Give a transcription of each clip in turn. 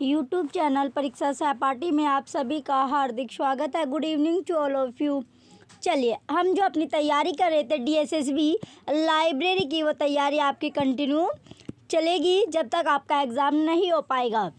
YouTube channel परीक्षा सहपाठी में आप सभी का हार्दिक स्वागत है। Good evening to all of you. चलिए, हम जो अपनी तैयारी कर रहे थे DSSB लाइब्रेरी की, वो तैयारी आपकी कंटिन्यू चलेगी जब तक आपका एग्ज़ाम नहीं हो पाएगा।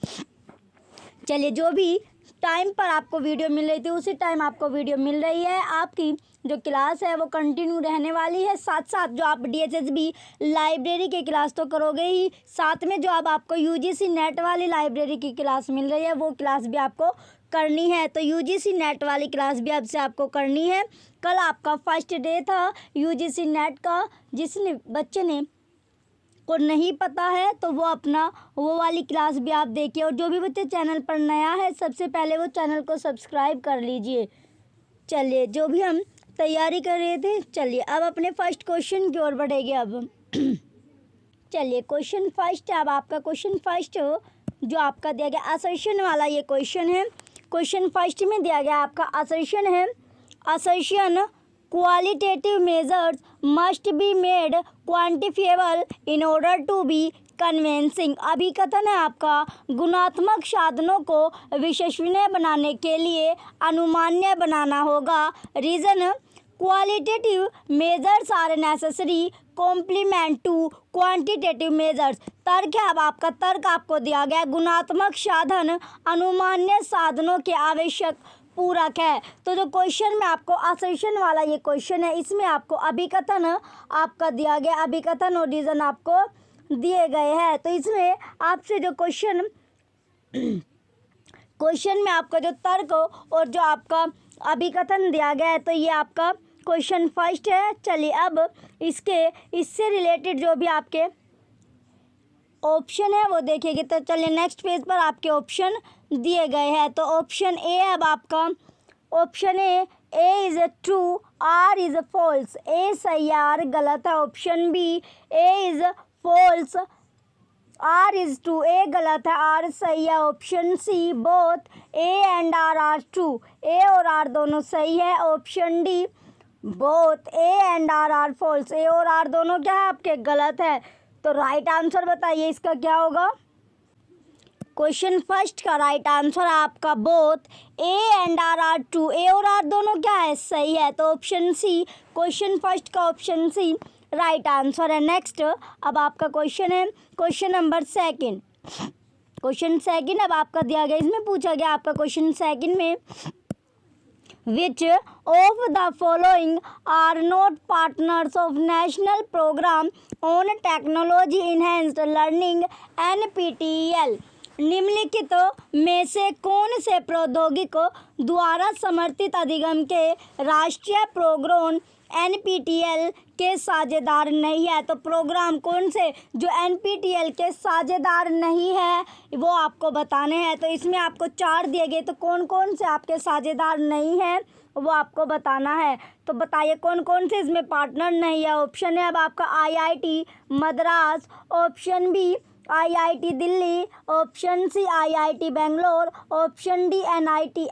चलिए, जो भी टाइम पर आपको वीडियो मिल रही थी उसी टाइम आपको वीडियो मिल रही है। आपकी जो क्लास है वो कंटिन्यू रहने वाली है। साथ साथ जो आप DSSB लाइब्रेरी की क्लास तो करोगे ही, साथ में जो अब आपको UGC नेट वाली लाइब्रेरी की क्लास मिल रही है वो क्लास भी आपको करनी है। तो UGC नेट वाली क्लास भी अब से आपको करनी है। कल आपका फर्स्ट डे था UGC नेट का। जिसने बच्चे ने को नहीं पता है तो वो वाली क्लास भी आप देखिए। और जो भी बच्चे चैनल पर नया है सबसे पहले वो चैनल को सब्सक्राइब कर लीजिए। चलिए, जो भी हम तैयारी कर रहे थे, चलिए अब अपने फर्स्ट क्वेश्चन की ओर बढ़ेंगे। अब चलिए, क्वेश्चन फर्स्ट, अब आपका क्वेश्चन फर्स्ट जो आपका दिया गया असर्शन वाला ये क्वेश्चन है। क्वेश्चन फर्स्ट में दिया गया आपका असर्शन है। Assertion qualitative measures must be made quantifiable in order to be convincing. अभिकथन है आपका, गुणात्मक साधनों को विश्वसनीय बनाने के लिए अनुमान्य बनाना होगा। Reason, qualitative measures are necessary complement to quantitative measures. तर्क है, अब आपका तर्क आपको दिया गया, गुणात्मक साधन अनुमान्य साधनों के आवश्यक पूरक है। तो जो क्वेश्चन में आपको असर्शन वाला ये क्वेश्चन है, इसमें आपको अभिकथन आपका दिया गया, अभिकथन और रीजन आपको दिए गए हैं। तो इसमें आपसे जो क्वेश्चन में आपका जो तर्क और जो आपका अभिकथन दिया गया है, तो ये आपका क्वेश्चन फर्स्ट है। चलिए, अब इससे रिलेटेड जो भी आपके ऑप्शन है वो देखिएगा। तो चलिए नेक्स्ट पेज पर आपके ऑप्शन दिए गए हैं। तो ऑप्शन ए, अब आपका option A is true, R is false. A सही है, आर गलत है। Option B, A is false, R is true. A गलत है, आर सही है। Option C, both A and R are true. A और आर दोनों सही है। Option D, both A and R are false. A और आर दोनों क्या है आपके गलत है। तो राइट आंसर बताइए इसका क्या होगा। क्वेश्चन फर्स्ट का राइट आंसर है आपका both A and R are true. A और आर दोनों क्या है, सही है। तो ऑप्शन सी, क्वेश्चन फर्स्ट का ऑप्शन सी राइट आंसर है। नेक्स्ट, अब आपका क्वेश्चन है question number second. Question second अब आपका दिया गया, इसमें पूछा गया आपका क्वेश्चन सेकंड में, Which of the following are not partners of National Program on Technology Enhanced Learning NPTEL? निम्नलिखित में से कौन से प्रौद्योगिकी द्वारा समर्थित अधिगम के राष्ट्रीय प्रोग्राम NPTEL के साझेदार नहीं है। तो प्रोग्राम कौन से जो NPTEL के साझेदार नहीं है वो आपको बताने हैं। तो इसमें आपको 4 दिए गए, तो कौन कौन से आपके साझेदार नहीं है वो आपको बताना है। तो बताइए कौन कौन से इसमें पार्टनर नहीं है। ऑप्शन है अब आपका IIT Madras, option B IIT Delhi, option C IIT Bangalore, option D NIT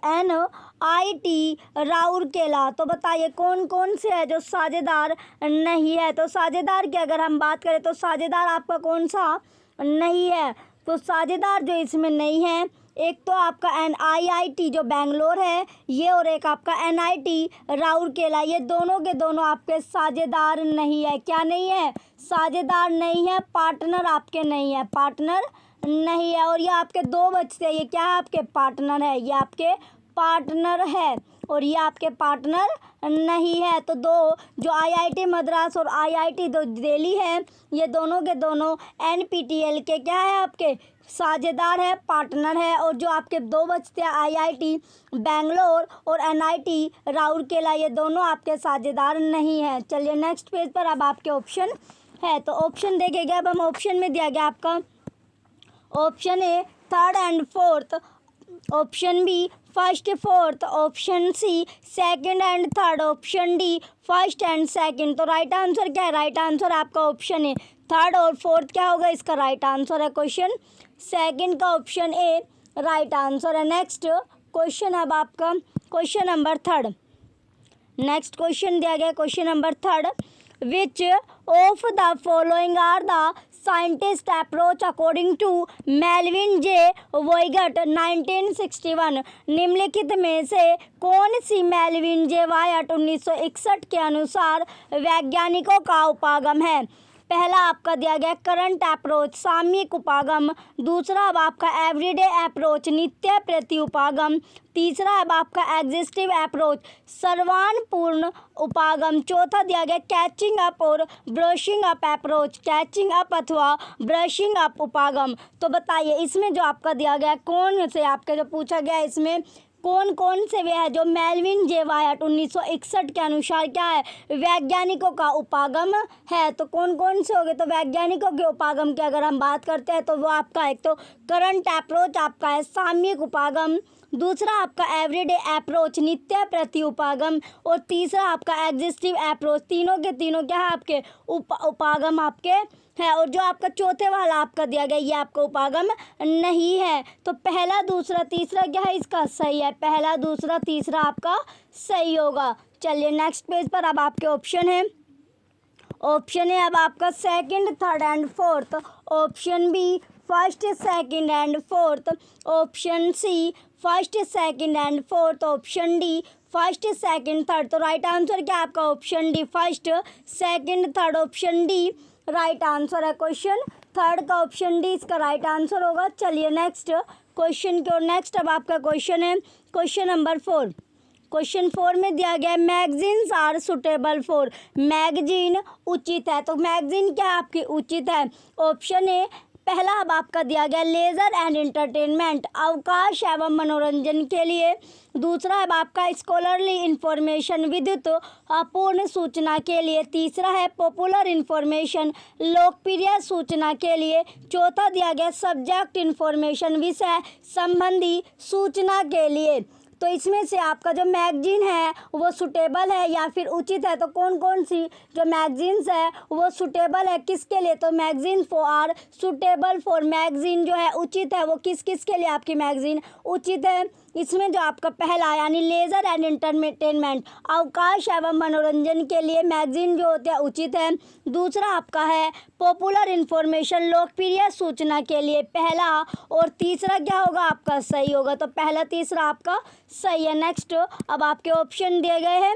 Rourkela. तो बताइए कौन कौन से है जो साझेदार नहीं है। तो साझेदार की अगर हम बात करें तो साझेदार आपका कौन सा नहीं है। तो साझेदार जो इसमें नहीं है, एक तो आपका IIT जो बेंगलोर है ये, और एक आपका NIT राउरकेला, ये दोनों के दोनों आपके साझेदार नहीं है। क्या नहीं है, साझेदार नहीं है, पार्टनर आपके नहीं है, पार्टनर नहीं है। और ये आपके 2 बचते हैं, ये क्या है आपके पार्टनर है, ये आपके पार्टनर है और ये आपके पार्टनर नहीं है। तो दो जो IIT मद्रास और IIT जो दिल्ली है, ये दोनों के दोनों NPTEL के क्या है आपके साझेदार है, पार्टनर है। और जो आपके 2 बचते हैं IIT बेंगलोर और NIT राउरकेला, ये दोनों आपके साझेदार नहीं है। चलिए नेक्स्ट पेज पर अब आपके ऑप्शन है। तो ऑप्शन देखेंगे, अब हम ऑप्शन में दिया गया आपका option A 3rd and 4th, option B 1st 4th, option C 2nd and 3rd, option D 1st and 2nd। तो राइट आंसर क्या है, राइट आंसर आपका ऑप्शन ए 3rd और 4th क्या होगा, इसका राइट आंसर है क्वेश्चन सेकंड का ऑप्शन ए राइट आंसर है। नेक्स्ट क्वेश्चन अब आपका question number 3rd। Next question दिया गया question number 3rd, which of the following are the scientist approach according to Melvin J Voigt 1961। निम्नलिखित में से कौन सी मेलविन जे वायट 1961 के अनुसार वैज्ञानिकों का उपागम है? पहला आपका दिया गया करंट अप्रोच सामयिक उपागम, दूसरा अब आपका एवरीडे अप्रोच नित्य प्रति उपागम, तीसरा अब आपका एग्जिस्टिव अप्रोच सर्वानपूर्ण उपागम, चौथा दिया गया कैचिंग अप और brushing up approach catching up अथवा ब्रशिंग अप उपागम। तो बताइए इसमें जो आपका दिया गया कौन से आपका जो पूछा गया इसमें कौन कौन से वे है जो मेलविन जे वायट 1961 के अनुसार क्या है वैज्ञानिकों का उपागम है? तो कौन कौन से हो गए? तो वैज्ञानिकों के उपागम की अगर हम बात करते हैं तो वो आपका एक तो करंट अप्रोच आपका है सामयिक उपागम, दूसरा आपका एवरीडे अप्रोच नित्य प्रति उपागम और तीसरा आपका एग्जिस्टिव अप्रोच। तीनों के तीनों क्या है आपके उपागम आपके है। और जो आपका चौथे वाला आपका दिया गया ये आपका उपागम नहीं है। तो पहला दूसरा तीसरा क्या है इसका सही है, पहला दूसरा तीसरा आपका सही होगा। चलिए नेक्स्ट पेज पर अब आपके ऑप्शन है। ऑप्शन है अब आपका second third and fourth, option B first second and fourth, option C first second and fourth, option D first second third. तो राइट आंसर क्या आपका option D first second third, option D right answer है। Question third का option D इसका right answer होगा। चलिए next question की ओर। नेक्स्ट अब आपका क्वेश्चन है क्वेश्चन नंबर 4। क्वेश्चन 4 में दिया गया magazines are suitable for, magazine उचित है। तो मैगजीन क्या आपकी उचित है? ऑप्शन ए पहला अब आपका दिया गया लेजर एंड एंटरटेनमेंट अवकाश एवं मनोरंजन के लिए, दूसरा है आपका स्कॉलरली इंफॉर्मेशन विद्युत अपूर्ण सूचना के लिए, तीसरा है पॉपुलर इंफॉर्मेशन लोकप्रिय सूचना के लिए, चौथा दिया गया सब्जेक्ट इंफॉर्मेशन विषय संबंधी सूचना के लिए। तो इसमें से आपका जो मैगजीन है वो सुटेबल है या फिर उचित है? तो कौन कौन सी जो मैगजीन्स है वो सुटेबल है किसके लिए? तो magazine for are suitable for, magazine जो है उचित है वो किस किस के लिए आपकी मैगजीन उचित है? इसमें जो आपका पहला यानी लेजर एंड एंटरटेनमेंट अवकाश एवं मनोरंजन के लिए मैगजीन जो होते हैं उचित है, दूसरा आपका है पॉपुलर इंफॉर्मेशन लोकप्रिय सूचना के लिए पहला, और तीसरा क्या होगा आपका सही होगा। तो पहला तीसरा आपका सही है। नेक्स्ट अब आपके ऑप्शन दिए गए हैं।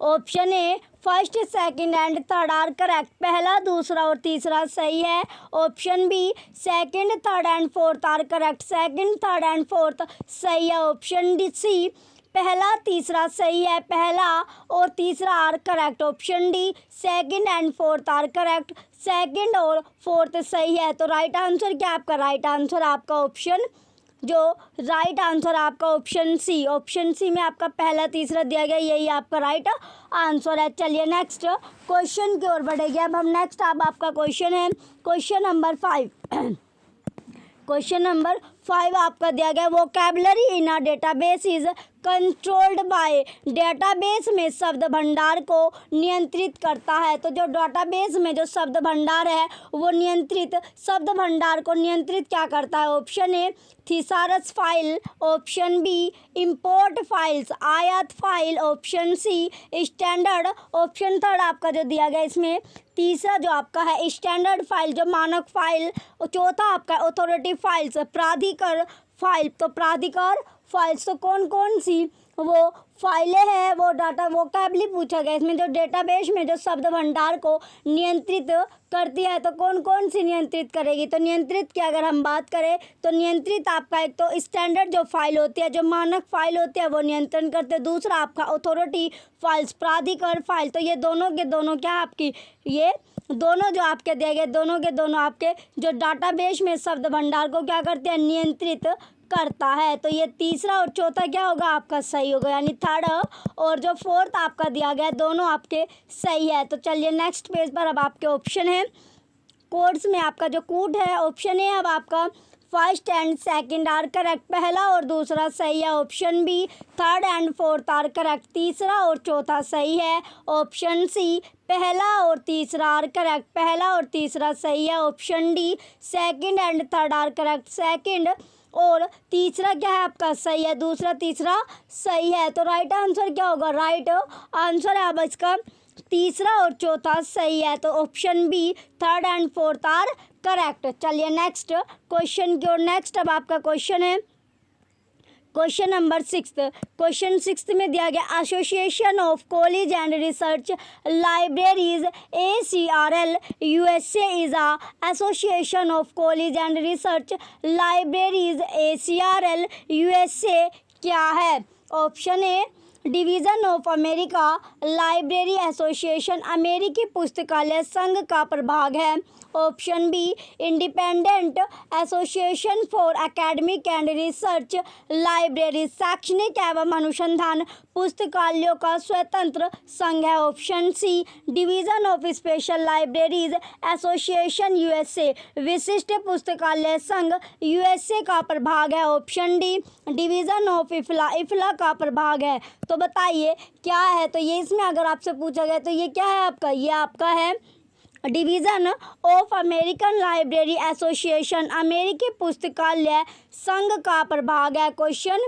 Option A first second and third are correct, पहला दूसरा और तीसरा सही है। Option B second third and fourth are correct, second third and fourth सही है। ऑप्शन डी सी पहला तीसरा सही है, पहला और तीसरा are correct. Option D second and fourth are correct, second और फोर्थ सही है। तो राइट आंसर क्या आपका? राइट आंसर आपका ऑप्शन जो राइट आंसर आपका ऑप्शन सी, ऑप्शन सी में आपका पहला तीसरा दिया गया यही आपका राइट आंसर है। चलिए नेक्स्ट क्वेश्चन की ओर बढ़ेंगे। अब हम नेक्स्ट अब आपका क्वेश्चन है क्वेश्चन नंबर 5। क्वेश्चन नंबर 5 आपका दिया गया vocabulary in a database is controlled by, database में शब्द भंडार को नियंत्रित करता है। तो जो डेटाबेस में जो शब्द भंडार है वो नियंत्रित शब्द भंडार को नियंत्रित क्या करता है? Option A thesaurus file, option B import files आयात file, option C standard, option third आपका जो दिया गया इसमें तीसरा जो आपका है स्टैंडर्ड फाइल जो मानक फाइल, और चौथा आपका अथॉरिटी फाइल्स प्राधिकार फाइल। तो प्राधिकार फाइल्स तो कौन कौन सी वो फाइलें हैं वो डाटा वोकैबुलरी पूछा गया इसमें जो डेटाबेस में जो शब्द भंडार को नियंत्रित करती है। तो कौन कौन सी नियंत्रित करेगी? तो नियंत्रित की अगर हम बात करें तो नियंत्रित आपका एक तो स्टैंडर्ड जो फाइल होती है जो मानक फाइल होती है वो नियंत्रण करते हैं, दूसरा आपका अथॉरिटी फाइल्स प्राधिकार फाइल। तो ये दोनों के दोनों क्या आपकी ये दोनों जो आपके दिए गए दोनों के दोनों आपके जो डाटाबेस में शब्द भंडार को क्या करते हैं? नियंत्रित करता है। तो ये तीसरा और चौथा क्या होगा आपका सही होगा, यानी थर्ड और जो फोर्थ आपका दिया गया दोनों आपके सही है। तो चलिए नेक्स्ट पेज पर अब आपके ऑप्शन है कोड्स में आपका जो कोड है ऑप्शन ए अब आपका first and second are correct, पहला और दूसरा सही है। Option B third and fourth are correct, तीसरा और चौथा सही है। ऑप्शन सी पहला और तीसरा आर करेक्ट, पहला और तीसरा सही है। Option D second and third are correct, second और तीसरा क्या है आपका सही है, दूसरा तीसरा सही है। तो राइट आंसर क्या होगा? राइट आंसर है अब इसका तीसरा और चौथा सही है, तो option B, third and fourth are correct. चलिए नेक्स्ट क्वेश्चन की ओर। नेक्स्ट अब आपका क्वेश्चन है क्वेश्चन नंबर 6। क्वेश्चन 6 में दिया गया association of college and research libraries ACRL USA is a association of college and research libraries ACRL USA क्या है? Option A, division of America library association अमेरिकी पुस्तकालय संघ का प्रभाग है। Option B, independent association for academic and research library शैक्षणिक एवं अनुसंधान पुस्तकालयों का स्वतंत्र संघ है। Option C, division of special libraries association USA विशिष्ट पुस्तकालय संघ USA का प्रभाग है। ऑप्शन डी, डिवीज़न ऑफ इफला का प्रभाग है। तो बताइए क्या है? तो ये इसमें अगर आपसे पूछा गया तो ये क्या है आपका? ये आपका है division of American library association अमेरिकी पुस्तकालय संघ का प्रभाग है। क्वेश्चन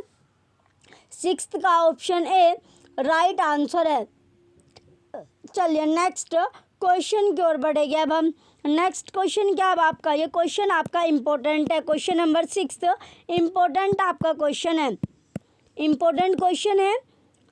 6 का ऑप्शन ए राइट आंसर है। चलिए नेक्स्ट क्वेश्चन की ओर बढ़ेंगे अब हम। नेक्स्ट क्वेश्चन क्या अब आपका? ये क्वेश्चन आपका इम्पोर्टेंट है। क्वेश्चन नंबर 6 इम्पोर्टेंट आपका क्वेश्चन है, इम्पोर्टेंट क्वेश्चन है।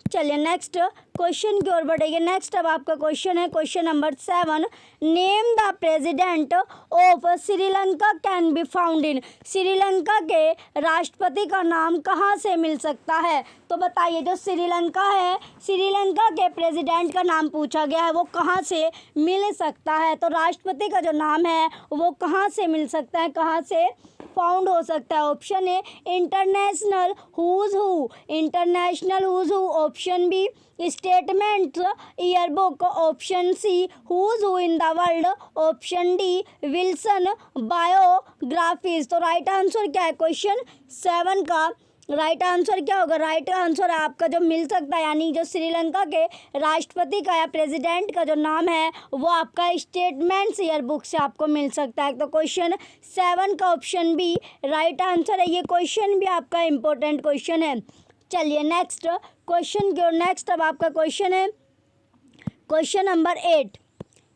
चलिए नेक्स्ट क्वेश्चन की ओर बढ़ेंगे। नेक्स्ट अब आपका क्वेश्चन है question number 7। Name the president of Sri Lanka can be found in. Sri Lanka के राष्ट्रपति का नाम कहाँ से मिल सकता है? तो बताइए जो श्रीलंका है, श्रीलंका के प्रेसिडेंट का नाम पूछा गया है, वो कहाँ से मिल सकता है? तो राष्ट्रपति का जो नाम है वो कहाँ से मिल सकता है, कहाँ से फाउंड हो सकता है? Option A, international who's who, international who's who. Option B, statement yearbook. Option C, who's who in the world. Option D, Wilson biographies. तो राइट आंसर क्या है? क्वेश्चन 7 का राइट आंसर क्या होगा? राइट आंसर आपका जो मिल सकता है, यानी जो श्रीलंका के राष्ट्रपति का या प्रेसिडेंट का जो नाम है वो आपका स्टेटमेंट्स ईयरबुक से आपको मिल सकता है। तो क्वेश्चन 7 का ऑप्शन बी राइट आंसर है। ये क्वेश्चन भी आपका इम्पोर्टेंट क्वेश्चन है। चलिए नेक्स्ट क्वेश्चन की ओर। नेक्स्ट अब आपका क्वेश्चन है क्वेश्चन नंबर 8।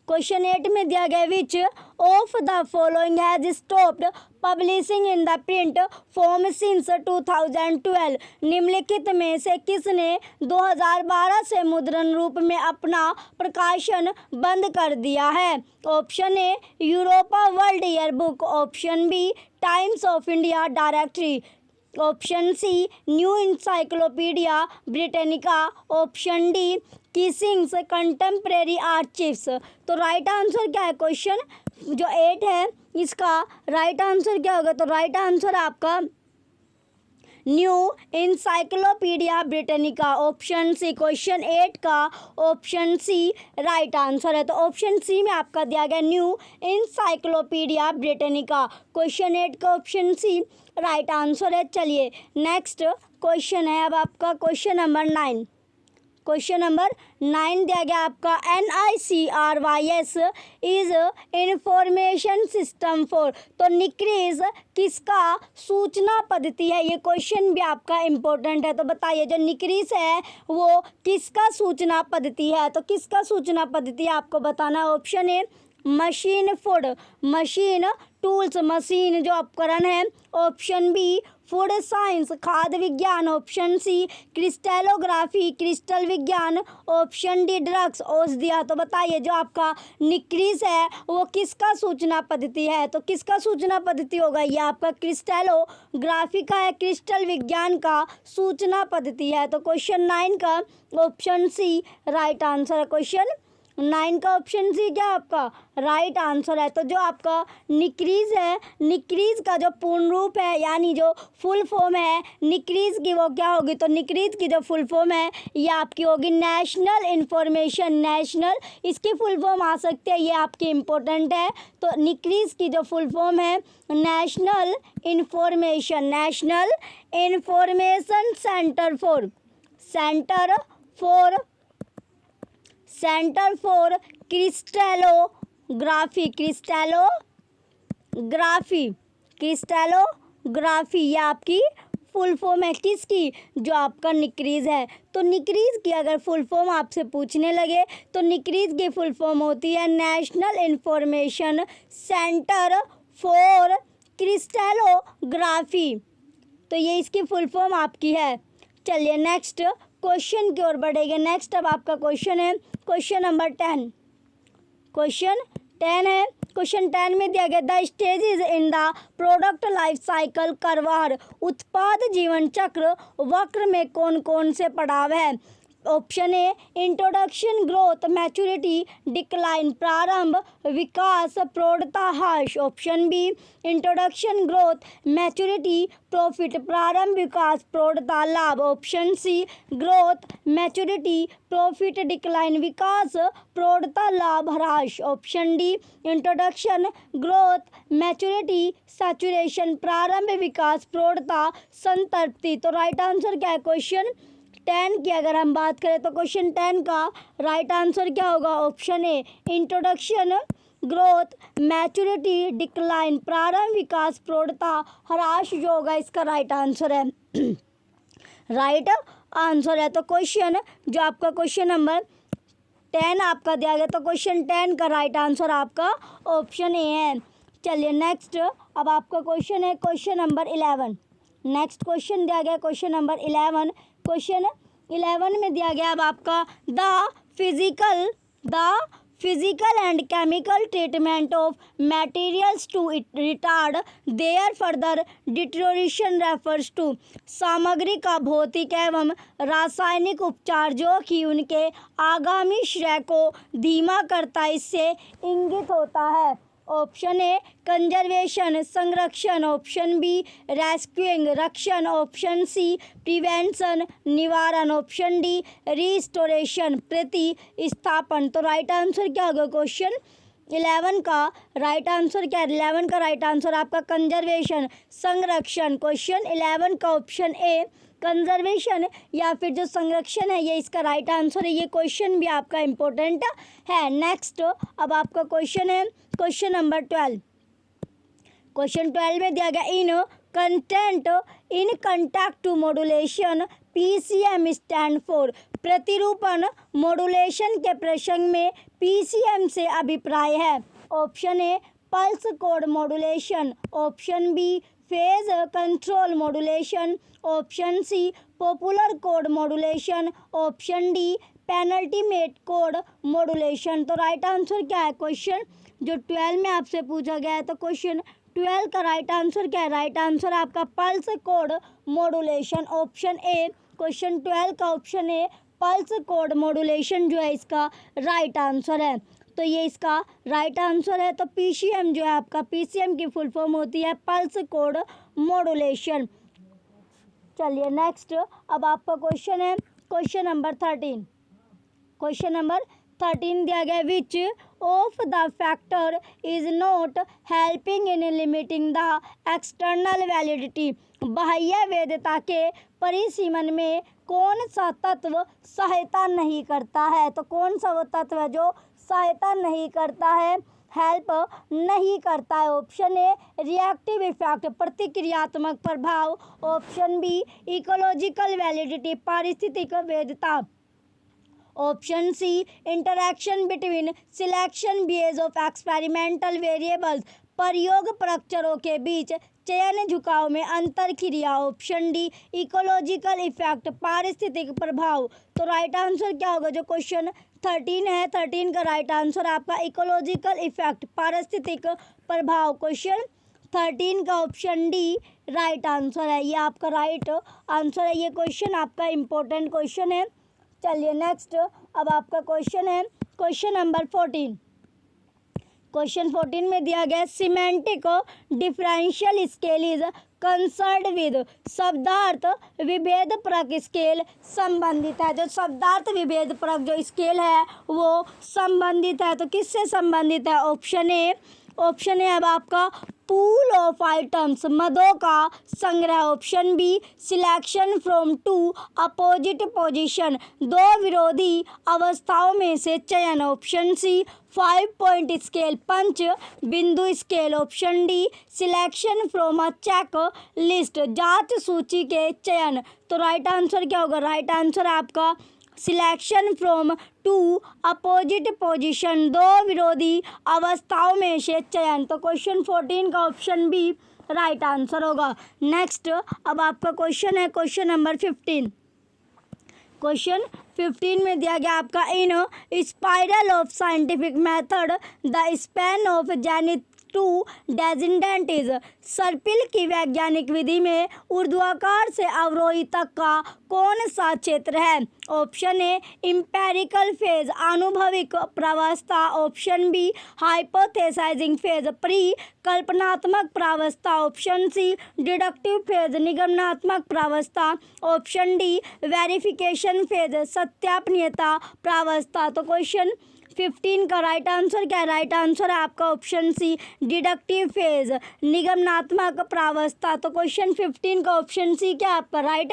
क्वेश्चन 8 में दिया गया विच of the following has stopped publishing in the print form since 2012। निम्नलिखित में से किसने 2012 से मुद्रण रूप में अपना प्रकाशन बंद कर दिया है? Option A, Europa World Year Book. Option B, Times of India directory. Option C, New encyclopedia Britannica. Option D, Keesing's Contemporary Archives. तो राइट आंसर क्या है? क्वेश्चन जो 8 है इसका राइट आंसर क्या होगा? तो राइट आंसर आपका new encyclopedia Britannica. Option C question 8 का ऑप्शन सी राइट आंसर है। तो ऑप्शन सी में आपका दिया गया न्यू इंसाइक्लोपीडिया ब्रिटेनिका। क्वेश्चन 8 का ऑप्शन सी राइट आंसर है। चलिए नेक्स्ट क्वेश्चन है अब आपका क्वेश्चन नंबर 9। क्वेश्चन नंबर 9 दिया गया आपका NICRYS is information system for. तो निक्रीज किसका सूचना पद्धति है? ये क्वेश्चन भी आपका इम्पोर्टेंट है। तो बताइए जो निक्रीज है वो किसका सूचना पद्धति है? तो किसका सूचना पद्धति आपको बताना है। ऑप्शन ए, machine food, machine tools, machine जो उपकरण है। ऑप्शन बी, फूड साइंस, खाद्य विज्ञान। ऑप्शन सी, क्रिस्टलोग्राफी, क्रिस्टल विज्ञान। ऑप्शन डी, ड्रग्स, औषधियाँ। तो बताइए जो आपका निक्रीज है वो किसका सूचना पद्धति है? तो किसका सूचना पद्धति होगा? ये आपका क्रिस्टलोग्राफी का है, क्रिस्टल विज्ञान का सूचना पद्धति है। तो क्वेश्चन 9 का ऑप्शन सी राइट आंसर है। क्वेश्चन 9 का ऑप्शन सी क्या आपका राइट आंसर है। तो जो आपका निक्रीज है, निक्रीज का जो पूर्ण रूप है यानी जो फुल फॉर्म है निक्रीज की वो क्या होगी? तो निक्रीज की जो फुल फॉर्म है ये आपकी होगी नेशनल इंफॉर्मेशन। नेशनल इसकी फुल फॉर्म आ सकती है, ये आपकी इम्पोर्टेंट है। तो निक्रीज की जो फुल फॉर्म है national information, national information centre for, centre for crystallography, crystallography, crystallography ये आपकी फुल फॉर्म है किसकी, जो आपका निक्रीज है। तो निक्रीज की अगर फुल फॉर्म आपसे पूछने लगे तो निक्रीज की फुल फॉर्म होती है national information centre for crystallography. तो ये इसकी फुल फॉर्म आपकी है। चलिए नेक्स्ट क्वेश्चन की ओर बढ़ेंगे। नेक्स्ट अब आपका क्वेश्चन है क्वेश्चन नंबर 10। क्वेश्चन 10 है। क्वेश्चन 10 में दिया गया the stages in the product life cycle curve, उत्पाद जीवन चक्र वक्र में कौन कौन से पड़ाव है। Option A introduction, growth, maturity, decline, प्रारंभ, विकास, प्रौढ़ता, ह्रास। Option B introduction, growth, maturity, profit, प्रारंभ, विकास, प्रौढ़ता, लाभ। Option C growth, maturity, profit, decline, विकास, प्रौढ़ता, लाभ, ह्रास। Option D introduction, growth, maturity, saturation, प्रारंभ, विकास, प्रौढ़ता, संतृप्ति। तो राइट आंसर क्या है क्वेश्चन 10 की अगर हम बात करें तो क्वेश्चन 10 का राइट आंसर क्या होगा। Option A introduction, growth, maturity, decline, प्रारंभ, विकास, प्रौढ़ता, ह्रास जो होगा इसका राइट आंसर है। राइट आंसर है। तो क्वेश्चन जो आपका क्वेश्चन नंबर 10 आपका दिया गया तो क्वेश्चन 10 का राइट आंसर आपका ऑप्शन ए है। चलिए नेक्स्ट अब आपका क्वेश्चन है क्वेश्चन नंबर 11। नेक्स्ट क्वेश्चन दिया गया क्वेश्चन नंबर 11। क्वेश्चन 11 में दिया गया अब आपका physical and chemical treatment of materials to retard their further deterioration refers to, सामग्री का भौतिक एवं रासायनिक उपचार जो कि उनके आगामी श्रेय को धीमा करता इससे इंगित होता है। ऑप्शन ए कंजर्वेशन, संरक्षण। ऑप्शन बी रेस्क्यूइंग, रक्षण। ऑप्शन सी प्रिवेंशन, निवारण। ऑप्शन डी रिस्टोरेशन, प्रतिस्थापन। तो राइट आंसर क्या होगा क्वेश्चन 11 का राइट आंसर क्या है। 11 का राइट आंसर आपका कंजर्वेशन, संरक्षण। क्वेश्चन 11 का ऑप्शन ए कंजर्वेशन या फिर जो संरक्षण है ये इसका राइट आंसर है। ये क्वेश्चन भी आपका इम्पोर्टेंट है। नेक्स्ट अब आपका क्वेश्चन है क्वेश्चन नंबर 12। क्वेश्चन 12 में दिया गया in context to modulation PCM stand for, प्रतिरूपण मॉड्यूलेशन के प्रसंग में पीसीएम से अभिप्राय है। Option A pulse code modulation. Option B phase control modulation. Option C popular code modulation. Option D penultimate code modulation. तो राइट आंसर क्या है क्वेश्चन जो 12 में आपसे पूछा गया है। तो क्वेश्चन 12 का राइट आंसर क्या है। राइट आंसर आपका pulse code modulation, option A. Question 12 का option A pulse code modulation जो है इसका राइट आंसर है। तो ये इसका राइट आंसर है। तो पीसीएम जो है आपका पीसीएम की फुल फॉर्म होती है पल्स कोड मॉड्यूलेशन। चलिए नेक्स्ट अब आपका क्वेश्चन है क्वेश्चन नंबर 13। क्वेश्चन नंबर 13 दिया गया विच of the factor is not helping in limiting the external validity, बाह्य वैधता के परिसीमन में कौन सा तत्व सहायता नहीं करता है। तो कौन सा वो तत्व है जो सहायता नहीं करता है, हेल्प नहीं करता है। ऑप्शन ए रिएक्टिव इफेक्ट, प्रतिक्रियात्मक प्रभाव। ऑप्शन बी इकोलॉजिकल वैलिडिटी, पारिस्थितिक वैधता। Option C interaction between selection base of experimental variables, प्रयोग प्रक्रियाओं के बीच चयन झुकाव में अंतर क्रिया। ऑप्शन डी इकोलॉजिकल इफेक्ट, पारिस्थितिक प्रभाव। तो राइट आंसर क्या होगा जो क्वेश्चन 13 है। 13 का राइट आंसर आपका इकोलॉजिकल इफेक्ट, पारिस्थितिक प्रभाव। क्वेश्चन 13 का ऑप्शन डी राइट आंसर है। ये आपका राइट आंसर है। ये क्वेश्चन आपका इम्पोर्टेंट क्वेश्चन है। चलिए नेक्स्ट अब आपका क्वेश्चन है क्वेश्चन नंबर 14। क्वेश्चन 14 में दिया गया semantic differential scale is concerned with, शब्दार्थ विभेद परक स्केल संबंधित है। जो शब्दार्थ विभेद परक जो स्केल है वो संबंधित है। तो किससे संबंधित है। ऑप्शन ए अब आपका पूल ऑफ आइटम्स, मदों का संग्रह। Option B, selection from two opposite position, दो विरोधी अवस्थाओं में से चयन। ऑप्शन सी, 5 पॉइंट स्केल, पंच बिंदु scale. Option D, selection from a check list, जांच सूची के चयन। तो राइट आंसर क्या होगा? राइट आंसर है आपका selection from two opposite position, दो विरोधी अवस्थाओं में से चयन। तो क्वेश्चन 14 का ऑप्शन बी राइट आंसर होगा। नेक्स्ट अब आपका क्वेश्चन है क्वेश्चन नंबर 15। क्वेश्चन 15 में दिया गया आपका, in spiral of scientific method the span of zenith to descendant is, सर्पिल की वैज्ञानिक विधि में ऊर्ध्वाकार से अवरोही तक का कौन सा क्षेत्र है? ऑप्शन ए, इम्पेरिकल फेज, आनुभविक प्रावस्था। ऑप्शन बी, हाइपोथेसाइजिंग फेज, प्री कल्पनात्मक प्रावस्था। ऑप्शन सी, डिडक्टिव फेज, निगमनात्मक प्रावस्था। ऑप्शन डी, वेरिफिकेशन फेज, सत्यापनीयता प्रावस्था। तो क्वेश्चन 15 का राइट आंसर क्या है? राइट आंसर है आपका ऑप्शन सी, डिडक्टिव फेज, निगमनात्मक प्रावस्था। तो क्वेश्चन 15 का ऑप्शन सी क्या आपका राइट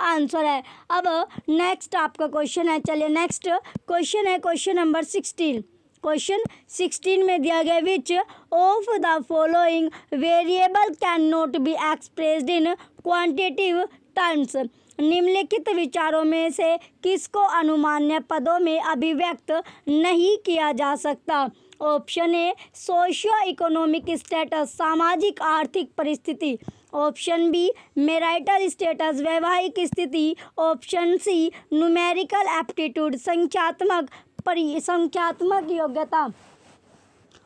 आंसर है। अब नेक्स्ट आपका क्वेश्चन है, चलिए नेक्स्ट क्वेश्चन है क्वेश्चन नंबर 16। क्वेश्चन 16 में दिया गया, विच of the following variable can not be expressed in quantitative terms, निम्नलिखित विचारों में से किसको अनुमान्य पदों में अभिव्यक्त नहीं किया जा सकता? Option A, socio economic status, सामाजिक आर्थिक परिस्थिति। ऑप्शन बी, मैरिटल स्टेटस, वैवाहिक स्थिति। ऑप्शन सी, न्यूमेरिकल एप्टीट्यूड, संख्यात्मक योग्यता।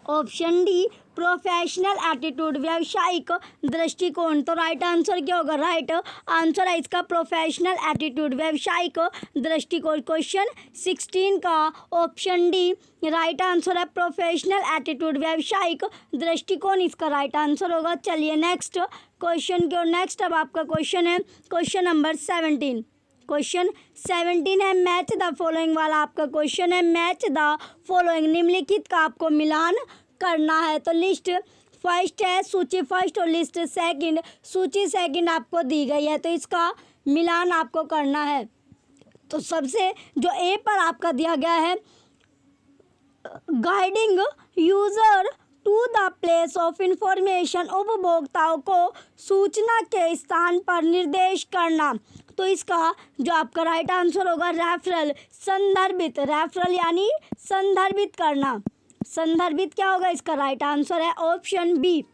ऑप्शन डी, प्रोफेशनल एटीट्यूड, व्यावसायिक दृष्टिकोण। तो राइट आंसर क्या होगा? राइट आंसर है इसका प्रोफेशनल एटीट्यूड, व्यावसायिक दृष्टिकोण। क्वेश्चन 16 का ऑप्शन डी राइट आंसर है प्रोफेशनल एटीट्यूड, व्यावसायिक दृष्टिकोण इसका राइट आंसर होगा। चलिए नेक्स्ट क्वेश्चन की ओर। नेक्स्ट अब आपका क्वेश्चन है क्वेश्चन नंबर 17। क्वेश्चन 17 है, मैच द फॉलोइंग वाला आपका क्वेश्चन है। मैच द फॉलोइंग, निम्नलिखित का आपको मिलान करना है। तो लिस्ट फर्स्ट है, सूची फर्स्ट, और लिस्ट सेकंड, सूची सेकंड आपको दी गई है। तो इसका मिलान आपको करना है। तो सबसे जो ए पर आपका दिया गया है, guiding user to the place of information, उपभोक्ताओं को सूचना के स्थान पर निर्देश करना। तो इसका जो आपका राइट आंसर होगा रेफरल, संदर्भित, रेफरल यानी संदर्भित करना। संदर्भित क्या होगा? इसका राइट आंसर है ऑप्शन बी।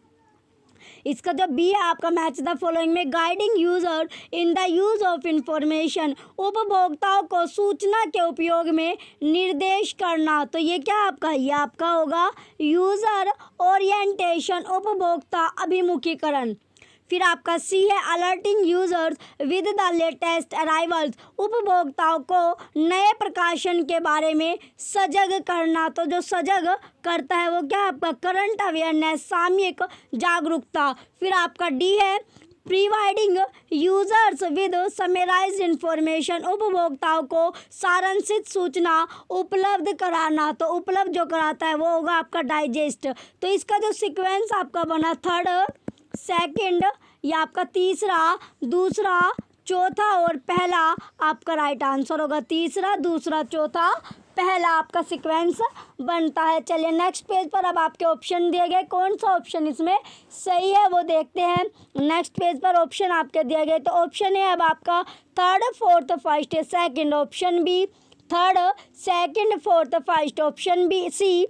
इसका जो बी है आपका, मैच द फॉलोइंग में guiding user in the use of information, उपभोक्ताओं को सूचना के उपयोग में निर्देश करना। तो ये क्या आपका, ये आपका होगा यूजर ओरिएंटेशन, उपभोक्ता अभिमुखीकरण। फिर आपका सी है alerting users with the latest arrivals, उपभोक्ताओं को नए प्रकाशन के बारे में सजग करना। तो जो सजग करता है वो क्या आपका करंट अवेयरनेस, सामयिक जागरूकता। फिर आपका डी है providing users with summarised information, उपभोक्ताओं को सारांशित सूचना उपलब्ध कराना। तो उपलब्ध जो कराता है वो होगा आपका डाइजेस्ट। तो इसका जो सीक्वेंस आपका बना थर्ड, सेकंड, या आपका तीसरा, दूसरा, चौथा और पहला आपका राइट आंसर होगा। तीसरा, दूसरा, चौथा, पहला आपका सीक्वेंस बनता है। चलिए नेक्स्ट पेज पर अब आपके ऑप्शन दिए गए, कौन सा ऑप्शन इसमें सही है वो देखते हैं। नेक्स्ट पेज पर ऑप्शन आपके दिए गए, तो ऑप्शन है अब आपका third, fourth, first, second. Option B third, second, fourth, first. Option B C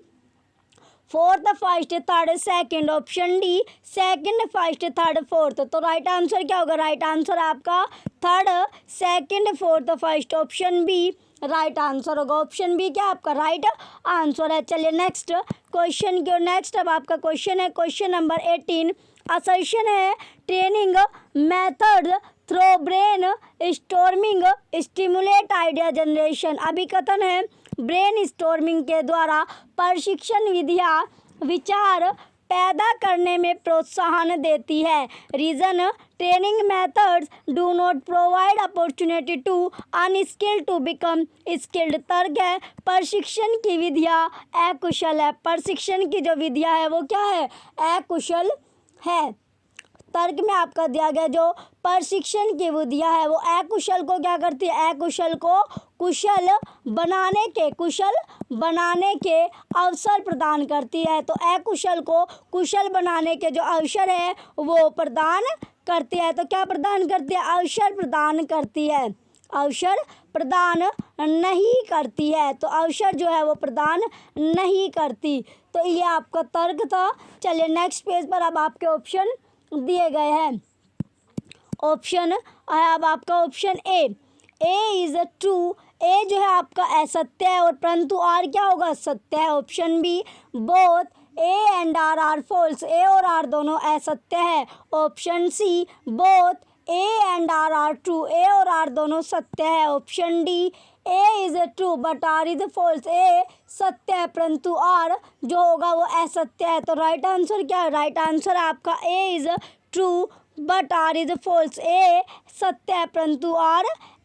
fourth, first, third, second. Option D second, first, third, fourth. तो राइट आंसर क्या होगा? राइट आंसर आपका third, second, fourth, first. Option B right answer होगा। Option B क्या आपका right answer है। चलिए next question की ओर। नेक्स्ट अब आपका क्वेश्चन है क्वेश्चन नंबर 18। असर्शन है training method through brainstorming stimulate idea generation, अभिकथन है ब्रेन स्टॉर्मिंग के द्वारा प्रशिक्षण विधियाँ विचार पैदा करने में प्रोत्साहन देती है। Reason, training methods do not provide opportunity to unskilled to become skilled. तर्क है प्रशिक्षण की विधियाँ अकुशल है। प्रशिक्षण की जो विधियाँ है वो क्या है? अकुशल है। तर्क में आपका दिया गया जो प्रशिक्षण की विधियां है वो अकुशल को क्या करती है, अकुशल को कुशल बनाने के अवसर प्रदान करती है। तो अकुशल को कुशल बनाने के जो अवसर है वो प्रदान करती है। तो क्या प्रदान करती है, अवसर प्रदान करती है, अवसर प्रदान नहीं करती है। तो अवसर जो है वो प्रदान नहीं करती। तो ये आपका तर्क था। चलिए नेक्स्ट पेज पर अब आपके ऑप्शन दिए गए हैं। ऑप्शन है अब आपका ऑप्शन ए इज ट्रू। ए जो है आपका असत्य है और परंतु आर क्या होगा, सत्य है। Option B both A and R false. A और आर दोनों असत्य है। Option C both A and R true. A और आर दोनों सत्य है। Option D A is true but R is false. A सत्य है परंतु आर जो होगा वो असत्य है। तो राइट आंसर क्या है, राइट आंसर आपका A is true but R is false. A सत्य है परंतु आर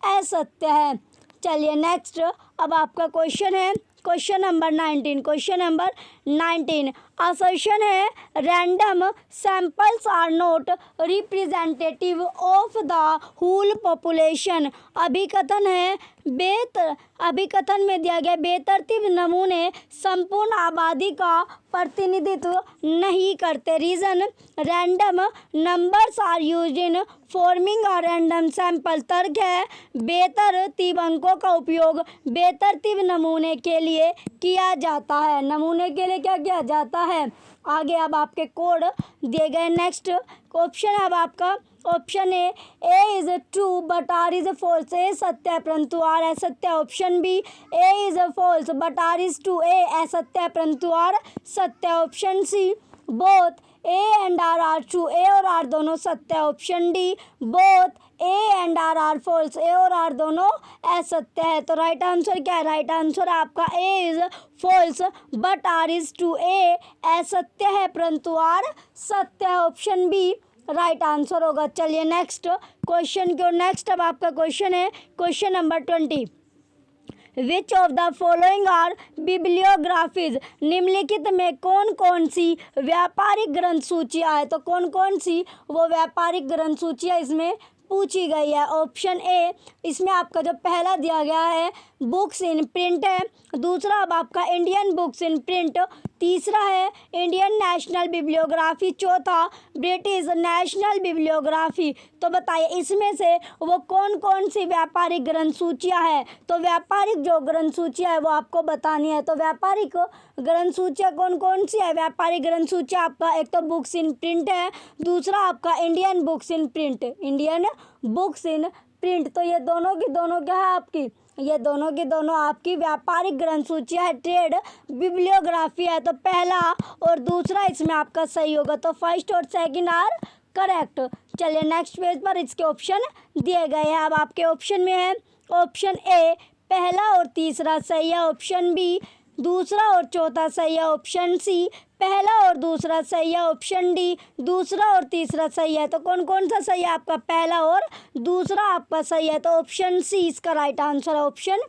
असत्य है। चलिए नेक्स्ट अब आपका क्वेश्चन है question number 19। Question number 19 assertion है random samples are not representative of the whole population. अभिकथन है अभिकथन में दिया गया बेतरतीब नमूने संपूर्ण आबादी का प्रतिनिधित्व नहीं करते। Reason random numbers are used in forming a random sample. तर्क है बेतरतीब अंकों का उपयोग बेतरतीब नमूने के लिए किया जाता है। नमूने के लिए क्या किया जाता है। आगे अब आपके कोड दिए गए। नेक्स्ट ऑप्शन अब आपका option A is true but R is false. A सत्य है परंतु आर असत्य। Option B A is false but R is true. A असत्य है परंतु आर सत्य। Option C both A and R true. A और आर दोनों सत्य। Option D both A and R false. A और आर दोनों असत्य है। तो राइट आंसर क्या है, राइट आंसर आपका A is false but R is true. A असत्य है परंतु आर सत्य है। ऑप्शन बी राइट आंसर होगा। चलिए नेक्स्ट क्वेश्चन की ओर। नेक्स्ट अब आपका क्वेश्चन है question number 20। Which of the following are bibliographies. निम्नलिखित में कौन कौन सी व्यापारिक ग्रंथ सूचियाँ है। तो कौन कौन सी वो व्यापारिक ग्रंथ सूचियाँ इसमें पूछी गई है। ऑप्शन ए इसमें आपका जो पहला दिया गया है बुक्स इन प्रिंट है। दूसरा अब आपका इंडियन बुक्स इन प्रिंट। तीसरा है इंडियन नेशनल बिब्लियोग्राफी। चौथा ब्रिटिश नेशनल बिब्लियोग्राफी। तो बताइए इसमें से वो कौन कौन सी व्यापारिक ग्रंथ सूचियाँ है। तो व्यापारिक जो ग्रंथ सूचियाँ है वो आपको बतानी है। तो व्यापारिक ग्रंथ सूचियाँ कौन कौन सी है। व्यापारिक ग्रंथ सूचियाँ आपका एक तो बुक्स इन प्रिंट है, दूसरा आपका Indian books in print, Indian books in print. तो ये दोनों की दोनों क्या है आपकी, ये दोनों की दोनों आपकी व्यापारिक ग्रंथ सूचियाँ है, ट्रेड बिब्लियोग्राफी है। तो पहला और दूसरा इसमें आपका सही होगा। तो फर्स्ट और सेकंड आर करेक्ट। चलिए नेक्स्ट पेज पर इसके ऑप्शन दिए गए हैं। अब आपके ऑप्शन में है ऑप्शन ए पहला और तीसरा सही है। ऑप्शन बी दूसरा और चौथा सही है। ऑप्शन सी पहला और दूसरा सही है। ऑप्शन डी दूसरा और तीसरा सही है। तो कौन कौन सा सही है आपका, पहला और दूसरा आपका सही है। तो ऑप्शन सी इसका राइट आंसर है, ऑप्शन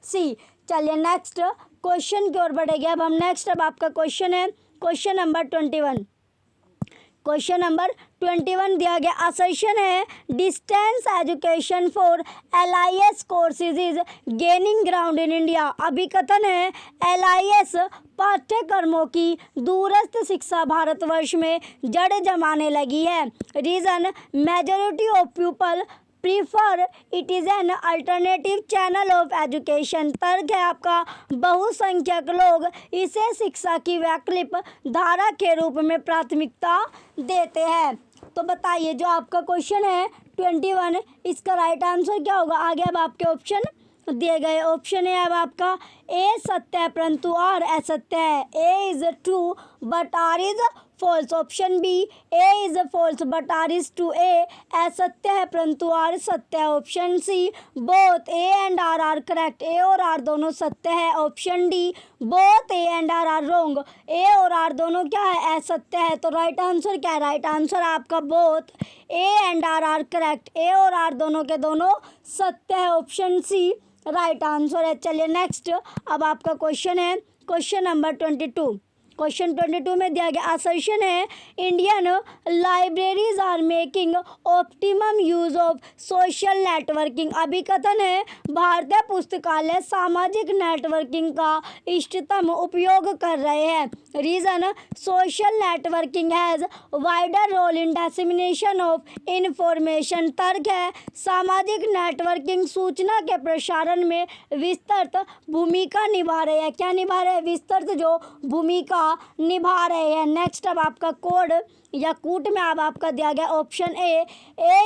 सी। चलिए नेक्स्ट क्वेश्चन की ओर बढ़ेंगे। अब हम नेक्स्ट अब आपका क्वेश्चन है क्वेश्चन नंबर 21। क्वेश्चन नंबर 21 दिया गया असर्शन है distance education for LIS courses is gaining ground in India. अभिकथन है LIS पाठ्यक्रमों की दूरस्थ शिक्षा भारतवर्ष में जड़ जमाने लगी है। Reason majority of people prefer it is an alternative channel of education. तर्क है आपका बहुसंख्यक लोग इसे शिक्षा की वैकल्पिक धारा के रूप में प्राथमिकता देते हैं। तो बताइए जो आपका क्वेश्चन है 21 इसका राइट आंसर क्या होगा। आगे अब आपके ऑप्शन दिए गए। ऑप्शन है अब आपका ए सत्य है परंतु आर असत्य है। A is true but R is false. Option B A is false but R is true. A असत्य है परंतु आर सत्य है। Option C both A and R are correct. A और आर दोनों सत्य है। Option D both A and R are wrong. A और आर दोनों क्या है, असत्य है। तो राइट आंसर क्या है, राइट आंसर आपका both A and R are correct. A और आर दोनों के दोनों सत्य है। ऑप्शन सी राइट आंसर है। चलिए नेक्स्ट अब आपका क्वेश्चन है क्वेश्चन नंबर 22। क्वेश्चन 22 में दिया गया असर्शन है Indian libraries are making optimum use of social networking. अभिकथन है भारतीय पुस्तकालय सामाजिक नेटवर्किंग का इष्टतम उपयोग कर रहे हैं। Reason social networking has wider role in dissemination of information. तर्क है सामाजिक नेटवर्किंग सूचना के प्रसारण में विस्तृत भूमिका निभा रहे हैं। क्या निभा रहे हैं? विस्तृत जो भूमिका निभा रहे हैं। नेक्स्ट अब आपका कोड या कूट में अब आपका दिया गया option A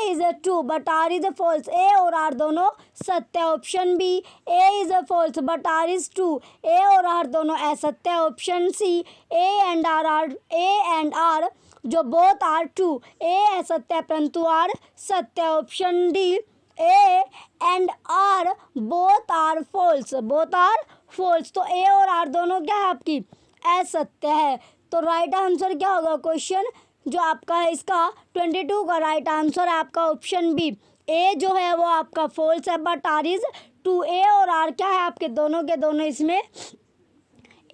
is true but R is false. A और आर दोनों सत्य। Option B A is false but R is true. A और आर दोनों असत्य। Option C A and R जो बोथ आर ट्रू। ए असत्य परंतु आर सत्य। Option D A and R both are false. Both are false. तो A और R दोनों क्या है आपकी असत्य है। तो राइट आंसर क्या होगा? क्वेश्चन जो आपका है इसका 22 का राइट आंसर है आपका ऑप्शन बी। ए जो है वो आपका फॉल्स है but R is true. A और आर क्या है आपके दोनों के दोनों इसमें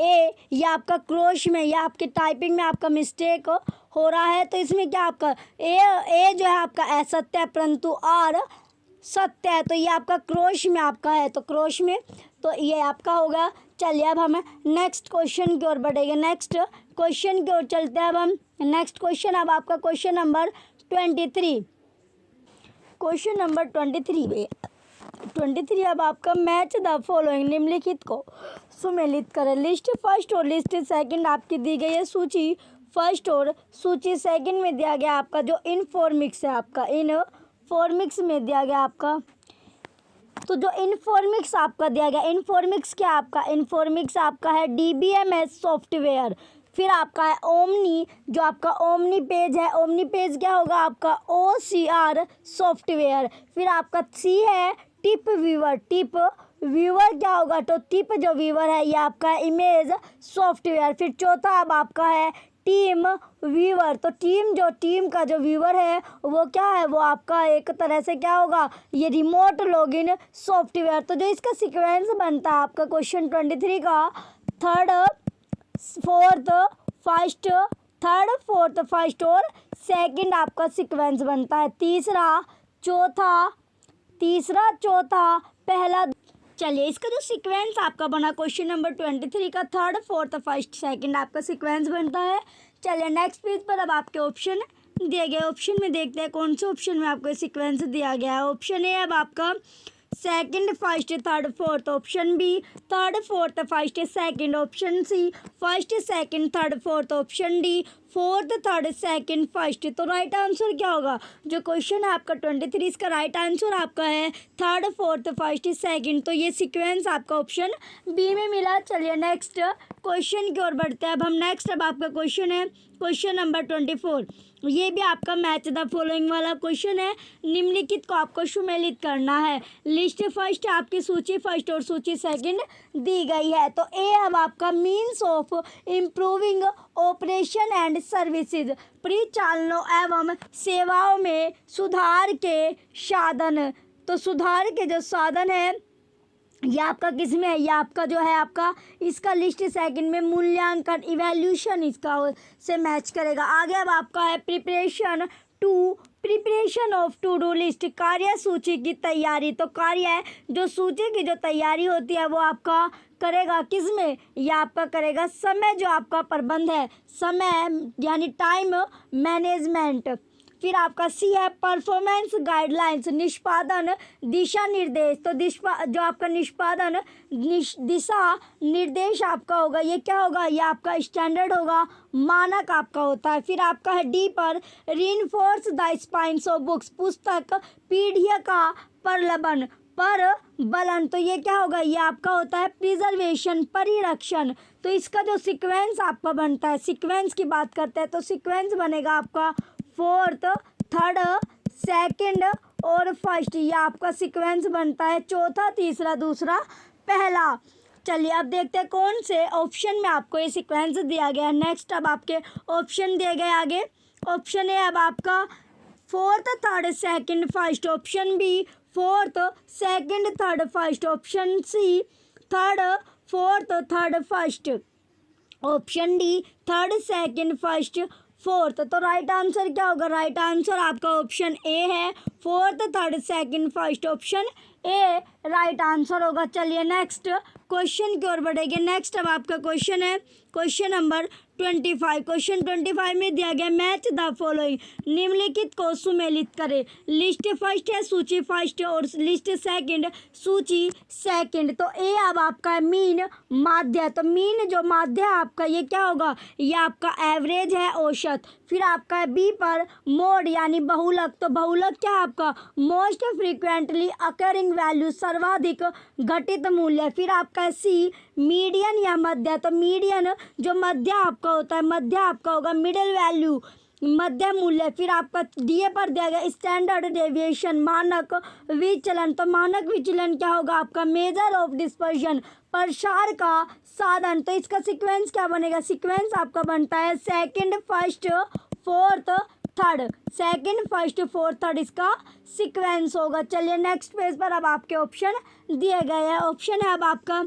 ए या आपका क्रोश में या आपके टाइपिंग में आपका मिस्टेक हो रहा है। तो इसमें क्या आपका ए जो है आपका असत्य है परंतु आर सत्य है। तो ये आपका क्रोश में आपका है। तो क्रोश में तो ये आपका होगा। चलिए अब हम नेक्स्ट क्वेश्चन की ओर बढ़ेंगे। नेक्स्ट क्वेश्चन की ओर चलते हैं अब हम। नेक्स्ट क्वेश्चन अब आपका क्वेश्चन नंबर 23। क्वेश्चन नंबर 23 अब आपका मैच द फॉलोइंग निम्नलिखित को सुमेलित करें। लिस्ट फर्स्ट और लिस्ट सेकंड आपकी दी गई है सूची फर्स्ट और सूची सेकंड में दिया गया आपका जो इनफॉर्मिक्स है आपका इनफॉर्मिक्स में दिया गया आपका। तो जो इनफॉर्मिक्स आपका दिया गया इनफॉर्मिक्स क्या आपका इनफॉर्मिक्स आपका है DBMS सॉफ्टवेयर। फिर आपका है ओमनी जो आपका ओमनी पेज है। ओमनी पेज क्या होगा आपका OCR सॉफ्टवेयर। फिर आपका सी है टिप व्यूअर। टिप व्यूअर क्या होगा? तो टिप जो व्यूअर है ये आपका इमेज सॉफ्टवेयर। फिर चौथा अब आपका है टीम व्यूअर। तो टीम का जो व्यूअर है वो क्या है? वो आपका एक तरह से क्या होगा? ये रिमोट लॉगिन सॉफ्टवेयर। तो जो इसका सीक्वेंस बनता है आपका क्वेश्चन 23 का थर्ड फोर्थ फर्स्ट और सेकंड आपका सीक्वेंस बनता है। तीसरा चौथा पहला। चलिए इसका जो सीक्वेंस आपका बना क्वेश्चन नंबर 23 का थर्ड फोर्थ फर्स्ट सेकंड आपका सीक्वेंस बनता है। चलिए नेक्स्ट पेज पर अब आपके ऑप्शन दिए गए। ऑप्शन में देखते हैं कौन से ऑप्शन में आपको सीक्वेंस दिया गया है। ऑप्शन ए अब आपका second first third fourth. Option B third fourth first second. Option C first second third fourth. Option D fourth third second first. तो राइट आंसर क्या होगा? जो क्वेश्चन है आपका 23 इसका राइट आंसर आपका है थर्ड फोर्थ फर्स्ट सेकंड। तो ये सीक्वेंस आपका ऑप्शन बी में मिला। चलिए नेक्स्ट क्वेश्चन की ओर बढ़ते हैं अब हम। नेक्स्ट अब आपका क्वेश्चन है क्वेश्चन नंबर 24। ये भी आपका मैच द फॉलोइंग वाला क्वेश्चन है। निम्नलिखित को आपको सुमेलित करना है। लिस्ट फर्स्ट आपकी सूची फर्स्ट और सूची सेकंड दी गई है। तो ए अब आपका means of improving operation and services परिचालनों एवं सेवाओं में सुधार के साधन। तो सुधार के जो साधन है ये आपका किस में है? ये आपका जो है आपका इसका लिस्ट सेकंड में मूल्यांकन इवैल्यूएशन इसका से मैच करेगा। आगे अब आपका है preparation of to do list कार्य सूची की तैयारी। तो कार्य है जो सूची की जो तैयारी होती है वो आपका करेगा किस में? ये आपका करेगा समय जो आपका प्रबंध है समय यानी टाइम मैनेजमेंट। फिर आपका सी है परफॉर्मेंस गाइडलाइंस निष्पादन दिशा निर्देश। तो जो आपका निष्पादन दिशा निर्देश आपका होगा ये क्या होगा? ये आपका स्टैंडर्ड होगा मानक आपका होता है। फिर आपका है डी पर reinforce the spines of books पुस्तक पीढ़ियों का प्रलंबन बलन। तो ये क्या होगा? ये आपका होता है प्रिजर्वेशन परिरक्षण। तो इसका जो सीक्वेंस आपका बनता है सीक्वेंस की बात करते हैं तो सीक्वेंस बनेगा आपका फोर्थ थर्ड सेकंड और फर्स्ट। ये आपका सीक्वेंस बनता है चौथा तीसरा दूसरा पहला। चलिए अब देखते हैं कौन से ऑप्शन में आपको ये सीक्वेंस दिया गया है। नेक्स्ट अब आपके ऑप्शन दिए गए आगे। ऑप्शन ए अब आपका fourth third second first. Option B fourth second third first. Option C third fourth third first. Option D third, second, first, fourth. तो राइट आंसर क्या होगा? राइट आंसर आपका ऑप्शन ए है, fourth, third, second, first. Option A right answer होगा। चलिए next question की ओर बढ़ेंगे। Next अब आपका क्वेश्चन है क्वेश्चन नंबर 25। क्वेश्चन 25 में दिया गया मैच द फॉलोइंग, निम्नलिखित को सुमेलित करें। लिस्ट फर्स्ट है, सूची फर्स्ट, और लिस्ट सेकंड, सूची सेकंड। तो ए अब आपका है मीन, माध्य। तो मीन जो माध्य है आपका ये क्या होगा? ये आपका एवरेज है, औसत। फिर आपका है बी पर मोड यानी बहुलक। तो बहुलक क्या है आपका? मोस्ट फ्रीक्वेंटली अकरिंग वैल्यू, सर्वाधिक घटित मूल्य। फिर आपका है सी मीडियन या मध्य। तो मीडियन जो मध्य आपका होता है, मध्य आपका होगा मिडिल वैल्यू, मध्य मूल्य। फिर आपका डी पर दिया गया स्टैंडर्ड डेविएशन, मानक विचलन। तो मानक विचलन क्या होगा आपका? मेजर ऑफ डिस्पर्शन, प्रसार का साधन। तो इसका सीक्वेंस क्या बनेगा? सीक्वेंस आपका बनता है second, first, fourth, third. Second, first, fourth, third इसका सीक्वेंस होगा। चलिए नेक्स्ट पेज पर अब आपके ऑप्शन दिए गए हैं। ऑप्शन है अब आपका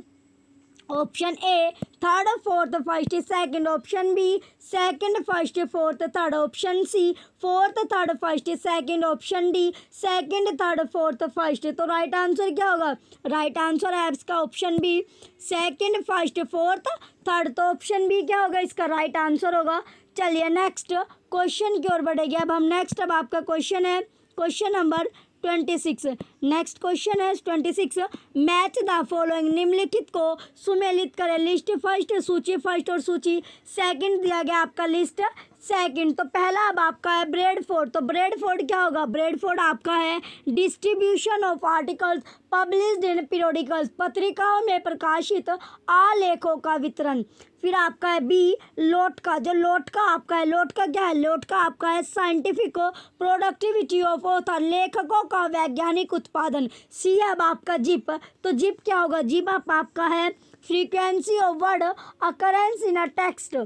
option A third, fourth, first, second. Option B second, first, fourth, third. Option C fourth, third, first, second. Option D second, third, fourth, first. तो राइट आंसर क्या होगा? राइट आंसर है इसका option B second, first, fourth, third. तो option B क्या होगा? इसका right answer होगा। चलिए नेक्स्ट क्वेश्चन की ओर बढ़ेंगे। अब आपका क्वेश्चन है क्वेश्चन नंबर 26। नेक्स्ट क्वेश्चन है 26। मैच द फॉलोइंग, निम्नलिखित को सुमेलित करें। लिस्ट फर्स्ट, सूची फर्स्ट, और सूची सेकंड दिया गया आपका लिस्ट सेकंड। तो पहला अब आपका है ब्रेडफोर्ड। तो ब्रेडफोर्ड क्या होगा? ब्रेडफोर्ड आपका है distribution of articles published in periodicals, पत्रिकाओं में प्रकाशित आलेखों का वितरण। फिर आपका है बी लोटका। जो लोटका आपका है, लोटका क्या है? लोटका आपका है साइंटिफिक प्रोडक्टिविटी ऑफ ऑथर, लेखकों का वैज्ञानिक उत्पादन। सी अब आपका जिप। तो जिप क्या होगा? जिप आपका है frequency of word occurrence in a text.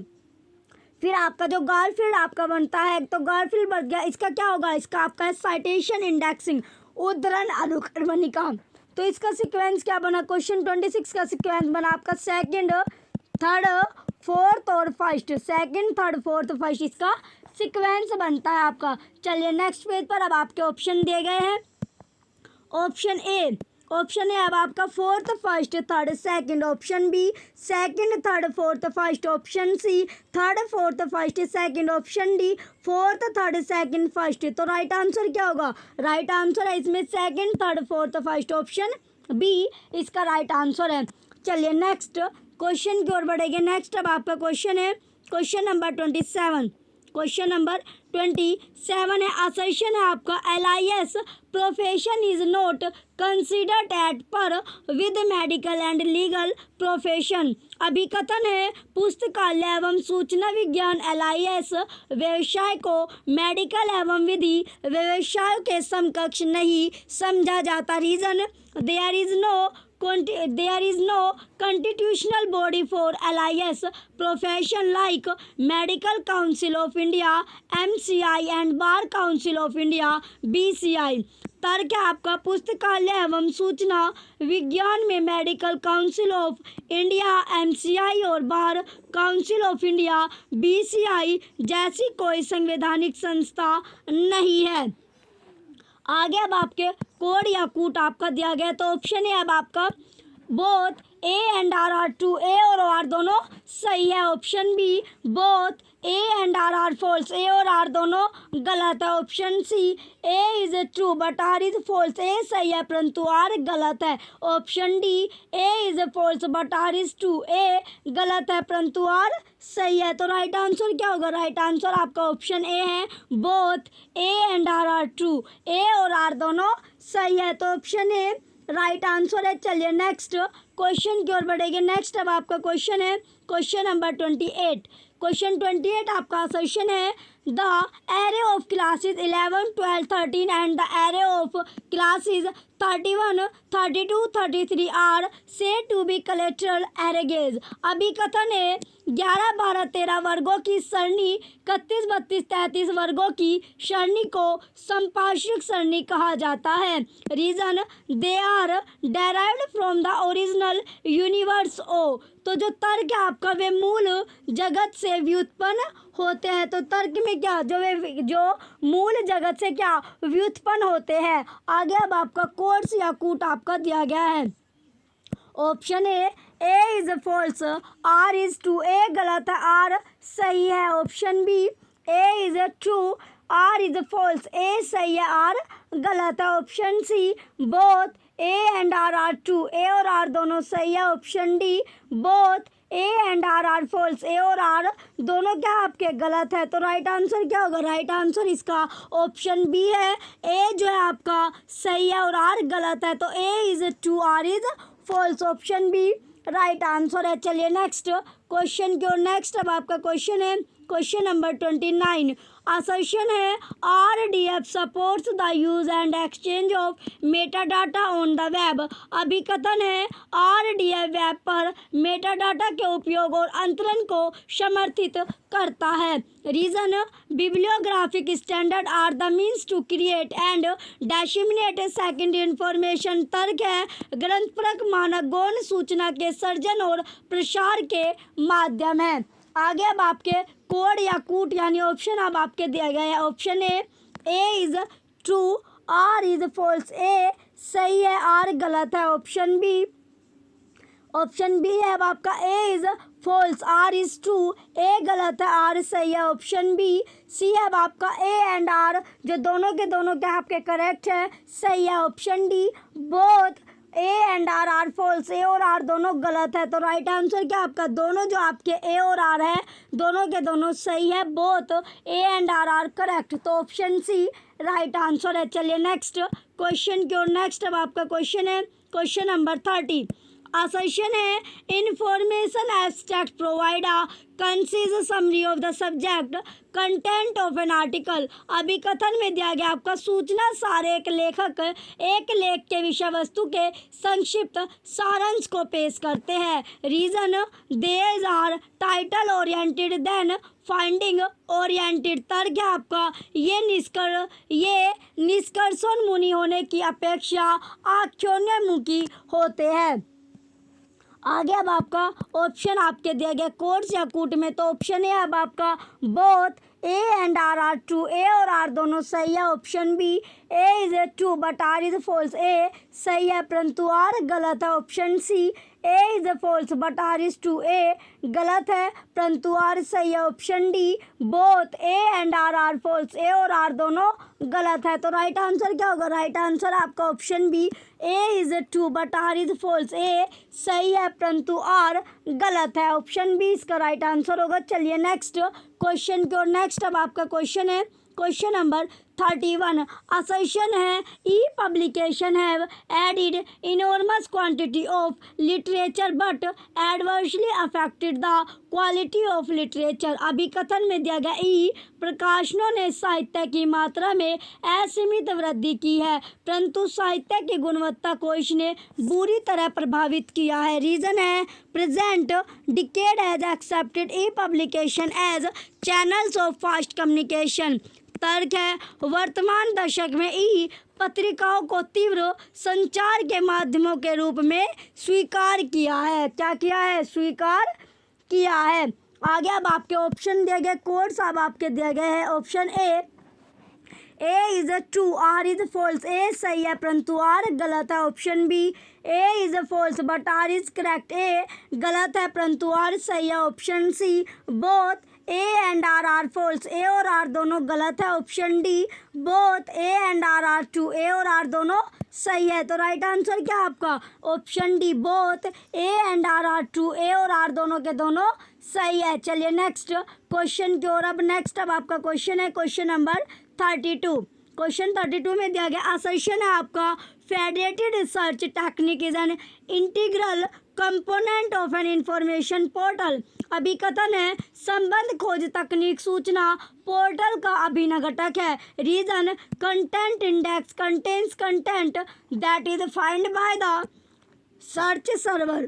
फिर आपका जो गारफील्ड आपका बनता है, तो गारफील्ड बन गया, इसका क्या होगा? इसका आपका है साइटेशन इंडेक्सिंग, उद्धरण अनुक्रमणिका। तो इसका सीक्वेंस क्या बना? क्वेश्चन 26 का सीक्वेंस बना आपका सेकंड, थर्ड, फोर्थ और first. Second, third, fourth, first इसका सीक्वेंस बनता है आपका। चलिए नेक्स्ट पेज पर अब आपके ऑप्शन दिए गए हैं। ऑप्शन ए अब आपका fourth, first, third, second. Option B second, third, fourth, first. Option C third, fourth, first, second. Option D fourth, third, second, first. तो राइट आंसर क्या होगा? राइट आंसर है इसमें second, third, fourth, first. Option B इसका right answer है। चलिए next question की ओर बढ़ेंगे। नेक्स्ट अब आपका क्वेश्चन है क्वेश्चन नंबर 27। क्वेश्चन नंबर 27 है असर्शन है आपका LIS profession is not considered at par with medical and legal profession. अभिकथन है पुस्तकालय एवं सूचना विज्ञान LIS व्यवसाय को मेडिकल एवं विधि व्यवसाय के समकक्ष नहीं समझा जाता। Reason there is no constitutional body for LIS profession like Medical Council of India MCI and Bar Council of India BCI। तर्क है आपका पुस्तकालय एवं सूचना विज्ञान में medical council of India MCI और bar council of India BCI जैसी कोई संवैधानिक संस्था नहीं है। आगे अब आपके कोड या कूट आपका दिया गया। तो ऑप्शन है अब आपका both A and R are true, A और आर दोनों सही है। Option B both A and R are false, A और आर दोनों गलत है। Option C A is true but R is false, A सही है परंतु आर गलत है। Option D A is false but R is true, A गलत है परंतु आर सही है। तो राइट आंसर क्या होगा? राइट आंसर आपका ऑप्शन ए है both A and R are true, A और आर दोनों सही है। तो ऑप्शन ए राइट आंसर है। चलिए नेक्स्ट क्वेश्चन की ओर बढ़ेंगे। नेक्स्ट अब आपका क्वेश्चन है क्वेश्चन नंबर 28। क्वेश्चन 28 आपका असर्शन है the array of classes 11, 12, 13 and the array of classes 31, 32, 33 are said to be collateral arrays। अभिकथन है 11, 12, 13 वर्गों की सरणी 31, 32, 33 वर्गों की सरणी को संपार्श्विक सरणी कहा जाता है। Reason they are derived from the original universe ओ। तो जो तर्क है आपका वे मूल जगत से व्युत्पन्न होते हैं। तो तर्क में क्या जो मूल जगत से क्या व्युत्पन्न होते हैं। आगे अब आपका कोर्स या कूट आपका दिया गया है। Option A is false, R is true. A गलत है, आर सही है। Option B A is true, R is false. A सही है, आर गलत है। Option C both A and R true. A और आर दोनों सही है। Option D both A and R false. A और आर दोनों क्या आपके गलत है। तो राइट आंसर क्या होगा। राइट आंसर इसका ऑप्शन बी है। ए जो है आपका सही है और आर गलत है। तो A is true, R is false. Option B right answer है। चलिए नेक्स्ट क्वेश्चन की ओर। नेक्स्ट अब आपका क्वेश्चन है क्वेश्चन नंबर 29। असर्शन है RDF supports the use and exchange of metadata on the web. अभिकथन है RDF वेब पर मेटाडाटा के उपयोग और अंतरण को समर्थित करता है। Reason bibliographic standard are the means to create and disseminate secondary information. तर्क है ग्रंथपरक मानक गौण सूचना के सर्जन और प्रसार के माध्यम है। आगे अब आपके कोड या कूट यानी ऑप्शन अब आपके दिया गया है। Option A is true, R is false. A सही है, आर गलत है। ऑप्शन बी है अब आपका A is false, R is true. A गलत है, आर सही है। ऑप्शन बी सी है अब आपका ए एंड आर जो दोनों के दोनों क्या आपके करेक्ट है, सही है। Option D both A and R false. A और आर दोनों गलत है। तो राइट आंसर क्या आपका दोनों जो आपके ए और आर है दोनों के दोनों सही है। Both A and R correct. तो ऑप्शन सी राइट आंसर है। चलिए नेक्स्ट क्वेश्चन की ओर। नेक्स्ट अब आपका क्वेश्चन है क्वेश्चन नंबर 30। असर्शन है information abstract provide a concise summary of the subject content of an article. अभिकथन में दिया गया आपका सूचना सार एक लेखक एक लेख के विषय वस्तु के संक्षिप्त सारांश को पेश करते हैं। Reason there are title oriented than finding oriented. तर्क है आपका ये निष्कर्षोन्मुखी होने की अपेक्षा आख्यानोन्मुखी होते हैं। आगे अब आपका ऑप्शन आपके दिया गया कोर्स या कूट में। तो ऑप्शन है अब आपका both A and R true. A और आर दोनों सही है। Option B A is true but R is false. A सही है परंतु आर गलत है। Option C A is false but R is true. A गलत है परंतु आर सही है। Option D both A and R false. A और आर दोनों गलत है। तो राइट आंसर क्या होगा। राइट आंसर आपका option B A is true but R is false. A सही है परंतु आर गलत है। ऑप्शन बी इसका राइट आंसर होगा। चलिए नेक्स्ट क्वेश्चन की ओर। नेक्स्ट अब आपका क्वेश्चन है क्वेश्चन नंबर 31। असर्शन है e publication have added enormous quantity of literature but adversely affected the quality of literature. अभिकथन में दिया गया ई प्रकाशनों ने साहित्य की मात्रा में असीमित वृद्धि की है परंतु साहित्य की गुणवत्ता को इसने बुरी तरह प्रभावित किया है। रीजन है present decade has accepted e publication as channels of fast communication. तर्क है वर्तमान दशक में ई पत्रिकाओं को तीव्र संचार के माध्यमों के रूप में स्वीकार किया है। क्या किया है, स्वीकार किया है। आगे अब आपके ऑप्शन दिए गए कोड्स अब आपके दिए गए हैं। Option A is true, R is false. A सही है परंतु आर गलत है। Option B A is false but R is correct. A गलत है परंतु आर सही है। Option C both A and R false. A और आर दोनों गलत है। Option D both A and R true. A और आर दोनों सही है। तो राइट आंसर क्या आपका option D both A and R true. A और आर दोनों के दोनों सही है। चलिए नेक्स्ट क्वेश्चन की ओर। अब नेक्स्ट अब आपका क्वेश्चन है क्वेश्चन नंबर 32। क्वेश्चन 32 में दिया गया असर्शन है आपका federated research technique is an integral component of an information portal. अभिकथन है संबंध खोज तकनीक सूचना पोर्टल का अभिन्न घटक है। Reason content index contains content that is find by the search server.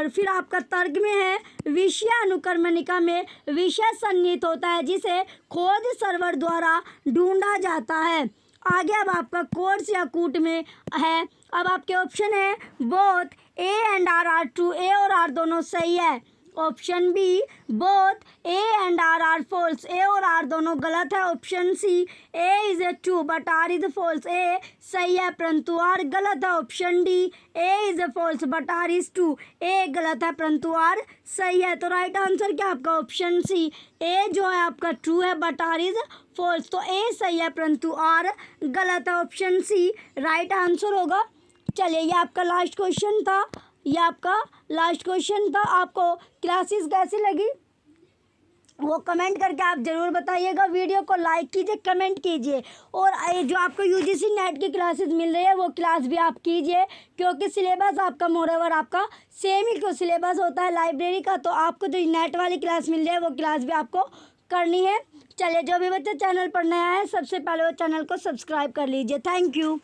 फिर आपका तर्क में है विषय अनुक्रमणिका में विषय सन्निहित होता है जिसे खोज सर्वर द्वारा ढूंढा जाता है। आगे अब आपका कोर्स या कूट में है। अब आपके ऑप्शन है both A and R are true, A और आर दोनों सही है। Option B both A and R are false, A और आर दोनों गलत है। Option C A is a true but R is false, A सही है परंतु आर गलत है। Option D A is a false but R is true, A गलत है परंतु आर सही है। तो राइट आंसर क्या आपका ऑप्शन सी, ए जो है आपका ट्रू है बट आर इज फॉल्स। तो ए सही है परंतु आर गलत है। ऑप्शन सी राइट आंसर होगा। चलिए ये आपका लास्ट क्वेश्चन था, ये आपका लास्ट क्वेश्चन था। आपको क्लासेस कैसी लगी वो कमेंट करके आप ज़रूर बताइएगा। वीडियो को लाइक कीजिए, कमेंट कीजिए और जो आपको यूजीसी नेट की क्लासेस मिल रही है वो क्लास भी आप कीजिए, क्योंकि सिलेबस आपका मोरेवर आपका सेम ही सिलेबस होता है लाइब्रेरी का। तो आपको जो नेट वाली क्लास मिल रही है वो क्लास भी आपको करनी है। चलिए जो भी बच्चे चैनल पर नया है सबसे पहले वो चैनल को सब्सक्राइब कर लीजिए। Thank you.